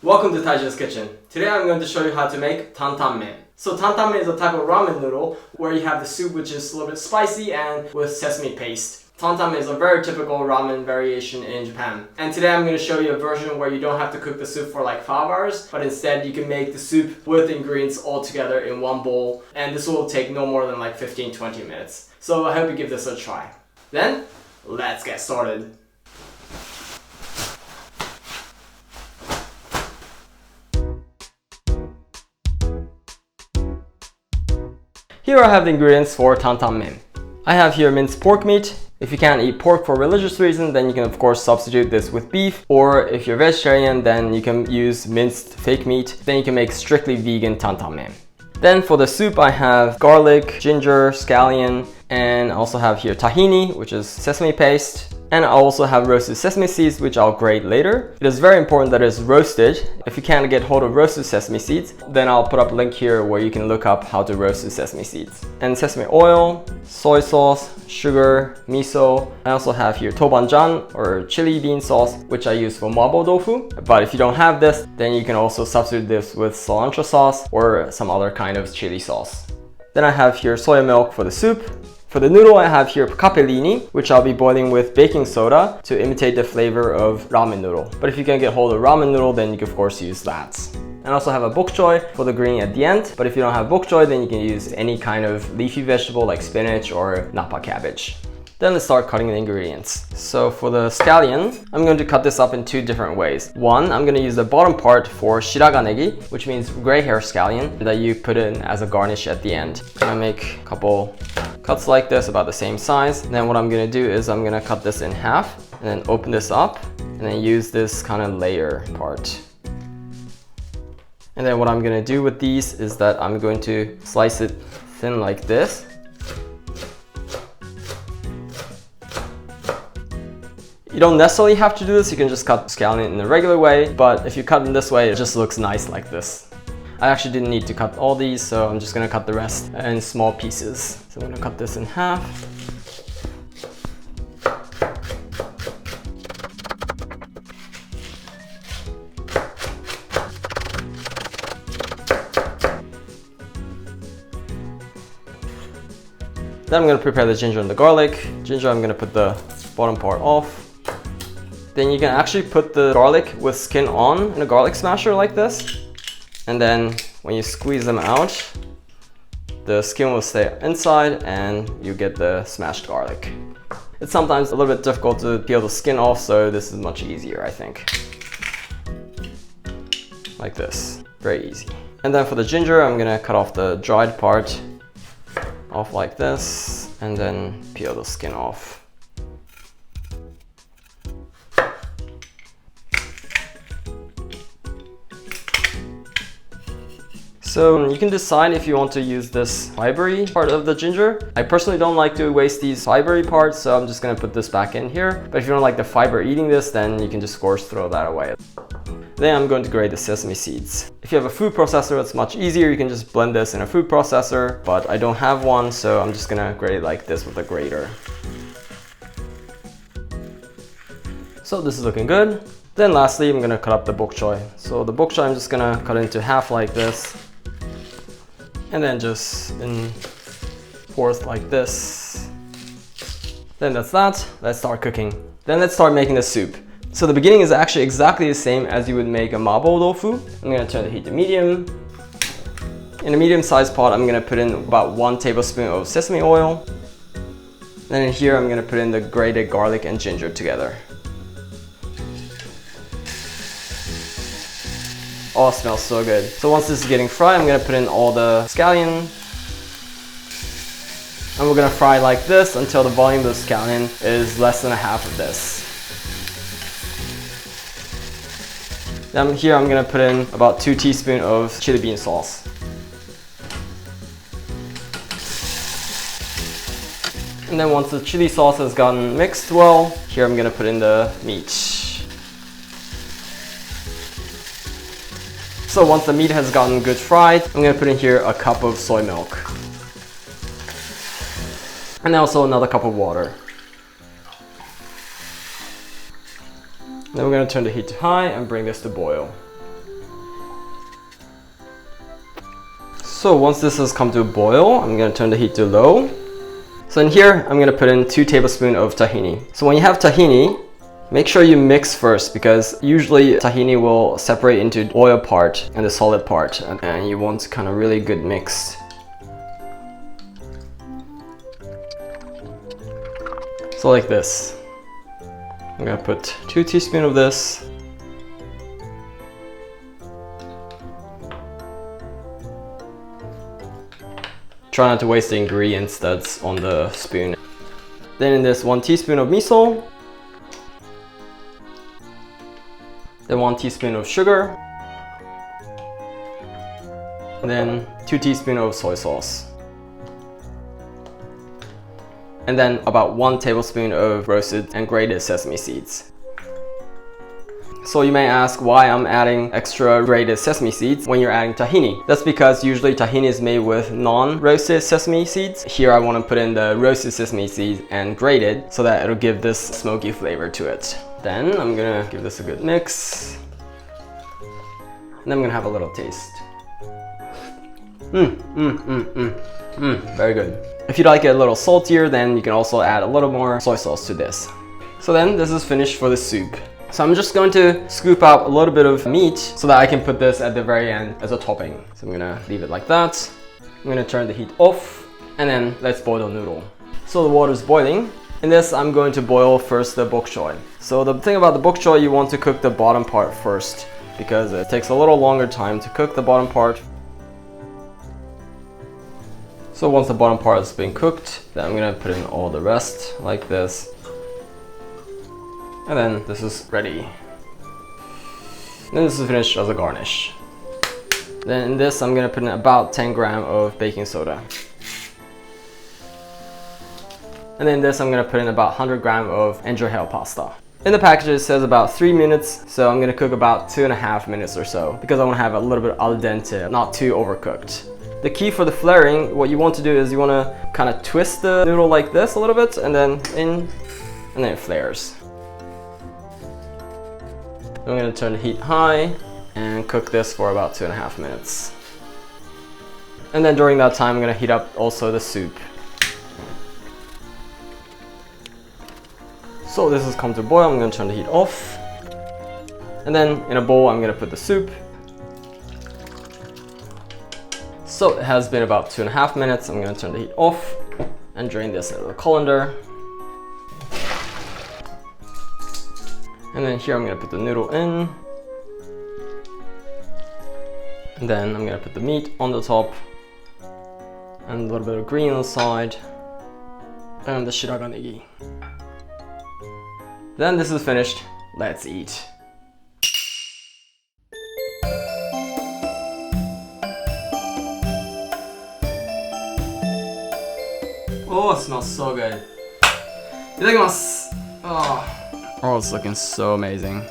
Welcome to Taiji's Kitchen. Today I'm going to show you how to make Tantan-men. So Tantan-men is a type of ramen noodle where you have the soup which is a little bit spicy and with sesame paste. Tantan-men is a very typical ramen variation in Japan. And today I'm going to show you a version where you don't have to cook the soup for like 5 hours, but instead you can make the soup with ingredients all together in one bowl. And this will take no more than like 15-20 minutes. So I hope you give this a try. Then, let's get started. Here I have the ingredients for Tantan-men. I have here minced pork meat. If you can't eat pork for religious reasons, then you can of course substitute this with beef. Or if you're vegetarian, then you can use minced fake meat. Then you can make strictly vegan Tantan-men. Then for the soup I have garlic, ginger, scallion, and I also have here tahini, which is sesame paste. And I also have roasted sesame seeds, which I'll grate later. It is very important that it's roasted. If you can't get hold of roasted sesame seeds, then I'll put up a link here where you can look up how to roast the sesame seeds. And sesame oil, soy sauce, sugar, miso. I also have here Toban-Djan or chili bean sauce, which I use for mapo tofu. But if you don't have this, then you can also substitute this with cilantro sauce or some other kind of chili sauce. Then I have here soya milk for the soup. For the noodle, I have here capellini, which I'll be boiling with baking soda to imitate the flavor of ramen noodle. But if you can get hold of ramen noodle, then you can of course use that. And I also have a bok choy for the green at the end. But if you don't have bok choy, then you can use any kind of leafy vegetable like spinach or napa cabbage. Then let's start cutting the ingredients. So for the scallion, I'm going to cut this up in 2 different ways. One, I'm going to use the bottom part for shiraganegi, which means gray hair scallion, that you put in as a garnish at the end. I'm going to make a couple cuts like this, about the same size. And then what I'm going to do is I'm going to cut this in half and then open this up and then use this kind of layer part. And then what I'm going to do with these is that I'm going to slice it thin like this. You don't necessarily have to do this, you can just cut scallion in the regular way, but if you cut in this way, it just looks nice like this. I actually didn't need to cut all these, so I'm just gonna cut the rest in small pieces. So I'm gonna cut this in half. Then I'm gonna prepare the ginger and the garlic. Ginger, I'm gonna put the bottom part off. Then you can actually put the garlic with skin on in a garlic smasher like this. And then when you squeeze them out, the skin will stay inside and you get the smashed garlic. It's sometimes a little bit difficult to peel the skin off, so this is much easier, I think. Like this, very easy. And then for the ginger, I'm gonna cut off the dried part off like this and then peel the skin off. So you can decide if you want to use this fibery part of the ginger. I personally don't like to waste these fibery parts, so I'm just gonna put this back in here. But if you don't like the fiber eating this, then you can just of course throw that away. Then I'm going to grate the sesame seeds. If you have a food processor, it's much easier. You can just blend this in a food processor, but I don't have one, so I'm just gonna grate it like this with a grater. So this is looking good. Then lastly, I'm gonna cut up the bok choy. So the bok choy, I'm just gonna cut into half like this. And then just in fourth like this. Then that's that. Let's start cooking. Then let's start making the soup. So the beginning is actually exactly the same as you would make a mapo tofu. I'm gonna turn the heat to medium. In a medium-sized pot, I'm gonna put in about 1 tablespoon of sesame oil. Then in here, I'm gonna put in the grated garlic and ginger together. Oh, it smells so good. So once this is getting fried, I'm gonna put in all the scallion. And we're gonna fry like this until the volume of the scallion is less than a half of this. Then here I'm gonna put in about 2 teaspoons of chili bean sauce. And then once the chili sauce has gotten mixed well, here I'm gonna put in the meat. So once the meat has gotten good fried, I'm gonna put in here a cup of soy milk. And also another cup of water. Then we're going to turn the heat to high and bring this to boil. So once this has come to a boil, I'm gonna turn the heat to low. So in here, I'm gonna put in 2 tablespoons of tahini. So when you have tahini, make sure you mix first, because usually tahini will separate into the oil part and the solid part, and you want kind of really good mix. So like this. I'm gonna put 2 teaspoons of this. Try not to waste the ingredients that's on the spoon. Then in this 1 teaspoon of miso. Then 1 teaspoon of sugar. And then 2 teaspoons of soy sauce. And then about 1 tablespoon of roasted and grated sesame seeds. So you may ask why I'm adding extra grated sesame seeds when you're adding tahini. That's because usually tahini is made with non-roasted sesame seeds. Here I want to put in the roasted sesame seeds and grated so that it'll give this smoky flavor to it. Then I'm gonna give this a good mix. And then I'm gonna have a little taste. Very good. If you like it a little saltier, then you can also add a little more soy sauce to this. So then this is finished for the soup. So I'm just going to scoop out a little bit of meat so that I can put this at the very end as a topping. So I'm gonna leave it like that. I'm gonna turn the heat off, and then let's boil the noodle. So the water is boiling. In this, I'm going to boil first the bok choy. So the thing about the bok choy, you want to cook the bottom part first, because it takes a little longer time to cook the bottom part. So once the bottom part has been cooked, then I'm gonna put in all the rest like this. And then this is ready. Then this is finished as a garnish. Then in this, I'm gonna put in about 10 grams of baking soda. And then in this, I'm gonna put in about 100 grams of enjolras pasta. In the package, it says about 3 minutes, so I'm gonna cook about 2.5 minutes or so, because I wanna have a little bit al dente, not too overcooked. The key for the flaring, what you want to do is you wanna kind of twist the noodle like this a little bit, and then in, and then it flares. I'm gonna turn the heat high and cook this for about 2.5 minutes. And then during that time, I'm gonna heat up also the soup. So this has come to boil, I'm gonna turn the heat off. And then in a bowl, I'm gonna put the soup. So it has been about 2.5 minutes, I'm gonna turn the heat off and drain this into the colander. And then here I'm gonna put the noodle in. And then I'm gonna put the meat on the top. And a little bit of green on the side. And the Sriracha negi. Then this is finished. Let's eat. Oh, it smells so good. Itadakimasu. Oh, it's looking so amazing.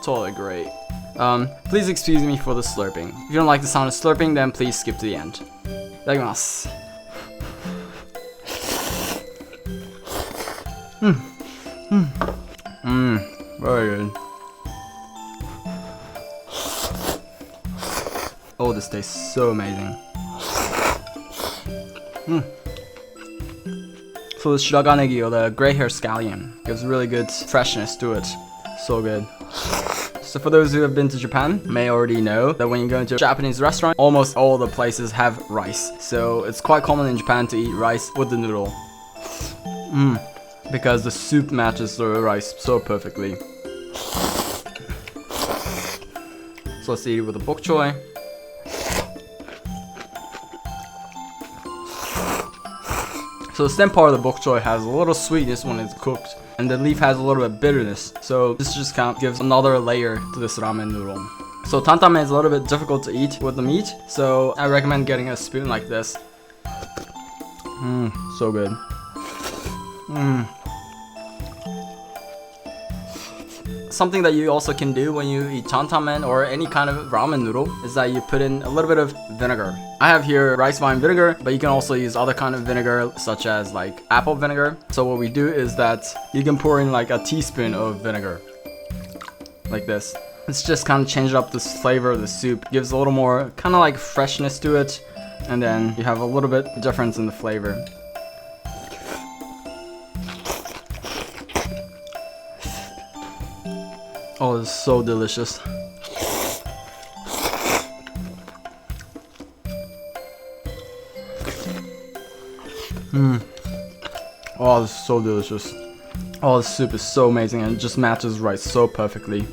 Totally great. Please excuse me for the slurping. If you don't like the sound of slurping, then please skip to the end. Itadakimasu. Very good. Oh, this tastes so amazing. So the Sriracha negi, or the gray hair scallion, gives really good freshness to it. So good. So for those who have been to Japan, may already know that when you go into a Japanese restaurant, almost all the places have rice. So it's quite common in Japan to eat rice with the noodle. Because the soup matches the rice so perfectly. So let's eat it with the bok choy. So the stem part of the bok choy has a little sweetness when it's cooked, and the leaf has a little bit of bitterness. So this just kind of gives another layer to this ramen noodle. So tantan-men is a little bit difficult to eat with the meat, so I recommend getting a spoon like this. So good. Something that you also can do when you eat tantan-men or any kind of ramen noodle is that you put in a little bit of vinegar. I have here rice wine vinegar, but you can also use other kind of vinegar such as like apple vinegar. So what we do is that you can pour in like a teaspoon of vinegar, like this. It's just kind of changed up this flavor of the soup. Gives a little more kind of like freshness to it. And then you have a little bit difference in the flavor. Oh, it's so delicious. Oh, it's so delicious. Oh, the soup is so amazing and it just matches rice so perfectly.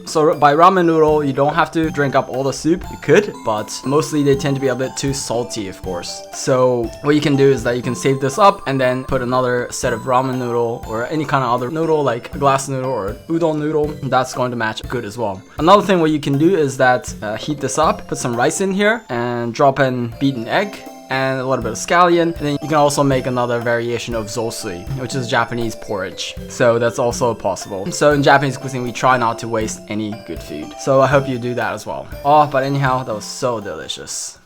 So by ramen noodle, you don't have to drink up all the soup. You could, but mostly they tend to be a bit too salty, of course. So what you can do is that you can save this up and then put another set of ramen noodle or any kind of other noodle like a glass noodle or udon noodle. That's going to match good as well. Another thing what you can do is that heat this up, put some rice in here and drop in beaten egg and a little bit of scallion, and then you can also make another variation of zosui, which is Japanese porridge. So that's also possible. So in Japanese cuisine, we try not to waste any good food. So I hope you do that as well. Oh, but anyhow, that was so delicious.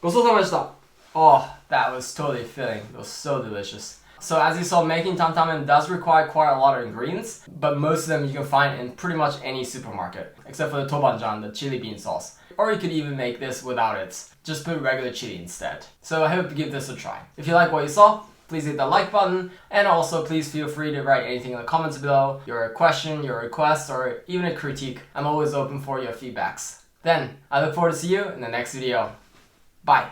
ごちそうさまでした. Oh, that was totally filling. It was so delicious. So as you saw, making Tantan-men does require quite a lot of ingredients, but most of them you can find in pretty much any supermarket, except for the Toban-Djan, the chili bean sauce. Or you could even make this without it. Just put regular chili instead. So I hope you give this a try. If you like what you saw, please hit the like button, and also please feel free to write anything in the comments below, your question, your request, or even a critique. I'm always open for your feedbacks. Then, I look forward to see you in the next video. Bye!